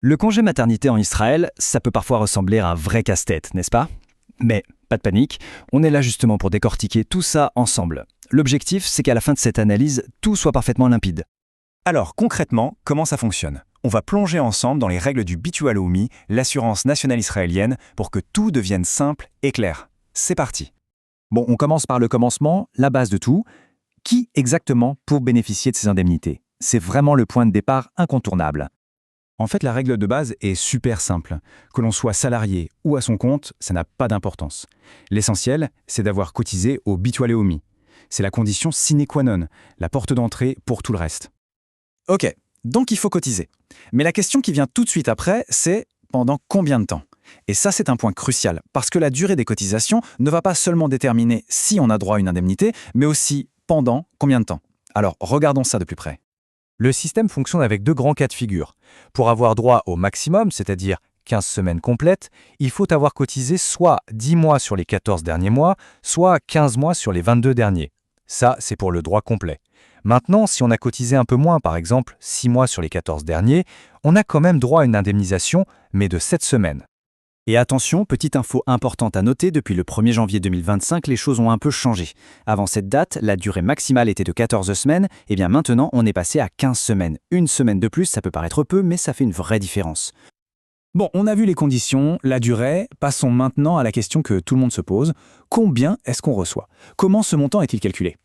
Le congé maternité en Israël, ça peut parfois ressembler à un vrai casse-tête, n'est-ce pas? Mais pas de panique, on est là justement pour décortiquer tout ça ensemble. L'objectif, c'est qu'à la fin de cette analyse, tout soit parfaitement limpide. Alors concrètement, comment ça fonctionne? On va plonger ensemble dans les règles du Bitua Leumi, l'assurance nationale israélienne, pour que tout devienne simple et clair. C'est parti. Bon, on commence par le commencement, la base de tout. Qui exactement pour bénéficier de ces indemnités? C'est vraiment le point de départ incontournable. En fait, la règle de base est super simple. Que l'on soit salarié ou à son compte, ça n'a pas d'importance. L'essentiel, c'est d'avoir cotisé au Bitua Leumi. C'est la condition sine qua non, la porte d'entrée pour tout le reste. Ok, donc il faut cotiser. Mais la question qui vient tout de suite après, c'est pendant combien de temps? Et ça, c'est un point crucial, parce que la durée des cotisations ne va pas seulement déterminer si on a droit à une indemnité, mais aussi pendant combien de temps. Alors, regardons ça de plus près. Le système fonctionne avec deux grands cas de figure. Pour avoir droit au maximum, c'est-à-dire 15 semaines complètes, il faut avoir cotisé soit 10 mois sur les 14 derniers mois, soit 15 mois sur les 22 derniers. Ça, c'est pour le droit complet. Maintenant, si on a cotisé un peu moins, par exemple 6 mois sur les 14 derniers, on a quand même droit à une indemnisation, mais de 7 semaines. Et attention, petite info importante à noter, depuis le 1er janvier 2025, les choses ont un peu changé. Avant cette date, la durée maximale était de 14 semaines, et bien maintenant, on est passé à 15 semaines. Une semaine de plus, ça peut paraître peu, mais ça fait une vraie différence. Bon, on a vu les conditions, la durée, passons maintenant à la question que tout le monde se pose. Combien est-ce qu'on reçoit? Comment ce montant est-il calculé?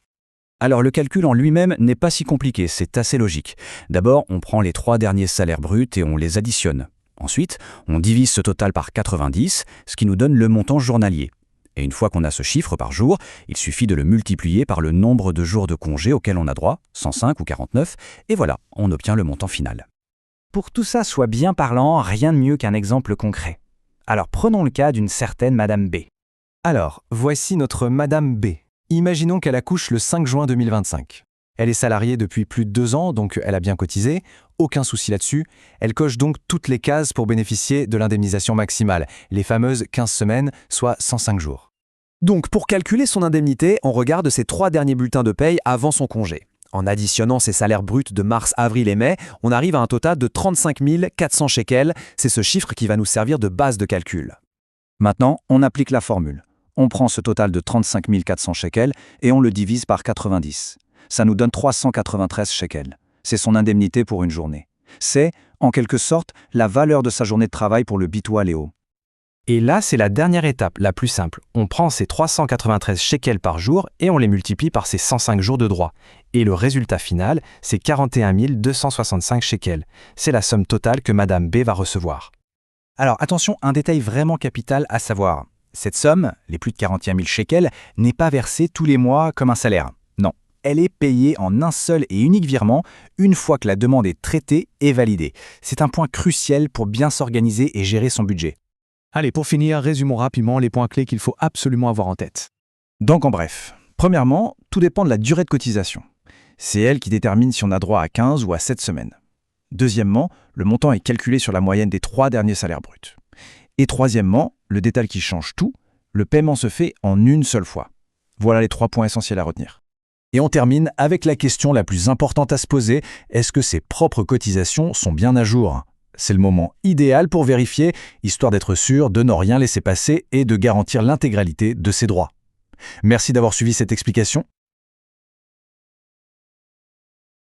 Alors le calcul en lui-même n'est pas si compliqué, c'est assez logique. D'abord, on prend les 3 derniers salaires bruts et on les additionne. Ensuite, on divise ce total par 90, ce qui nous donne le montant journalier. Et une fois qu'on a ce chiffre par jour, il suffit de le multiplier par le nombre de jours de congé auxquels on a droit, 105 ou 49, et voilà, on obtient le montant final. Pour que tout ça soit bien parlant, rien de mieux qu'un exemple concret. Alors prenons le cas d'une certaine Madame B. Alors, voici notre Madame B. Imaginons qu'elle accouche le 5 juin 2025. Elle est salariée depuis plus de 2 ans, donc elle a bien cotisé, aucun souci là-dessus. Elle coche donc toutes les cases pour bénéficier de l'indemnisation maximale, les fameuses 15 semaines, soit 105 jours. Donc pour calculer son indemnité, on regarde ses 3 derniers bulletins de paye avant son congé. En additionnant ses salaires bruts de mars, avril et mai, on arrive à un total de 35 400 shekels. C'est ce chiffre qui va nous servir de base de calcul. Maintenant, on applique la formule. On prend ce total de 35 400 shekels et on le divise par 90. Ça nous donne 393 shekels. C'est son indemnité pour une journée. C'est, en quelque sorte, la valeur de sa journée de travail pour le Bitua Léo. Et là, c'est la dernière étape, la plus simple. On prend ces 393 shekels par jour et on les multiplie par ces 105 jours de droit. Et le résultat final, c'est 41 265 shekels. C'est la somme totale que Madame B va recevoir. Alors attention, un détail vraiment capital à savoir. Cette somme, les plus de 41 000 shekels, n'est pas versée tous les mois comme un salaire. Non, elle est payée en un seul et unique virement une fois que la demande est traitée et validée. C'est un point crucial pour bien s'organiser et gérer son budget. Allez, pour finir, résumons rapidement les points clés qu'il faut absolument avoir en tête. Donc en bref, premièrement, tout dépend de la durée de cotisation. C'est elle qui détermine si on a droit à 15 ou à 7 semaines. Deuxièmement, le montant est calculé sur la moyenne des 3 derniers salaires bruts. Et troisièmement, le détail qui change tout, le paiement se fait en une seule fois. Voilà les 3 points essentiels à retenir. Et on termine avec la question la plus importante à se poser, est-ce que ses propres cotisations sont bien à jour? C'est le moment idéal pour vérifier, histoire d'être sûr de ne rien laisser passer et de garantir l'intégralité de ses droits. Merci d'avoir suivi cette explication.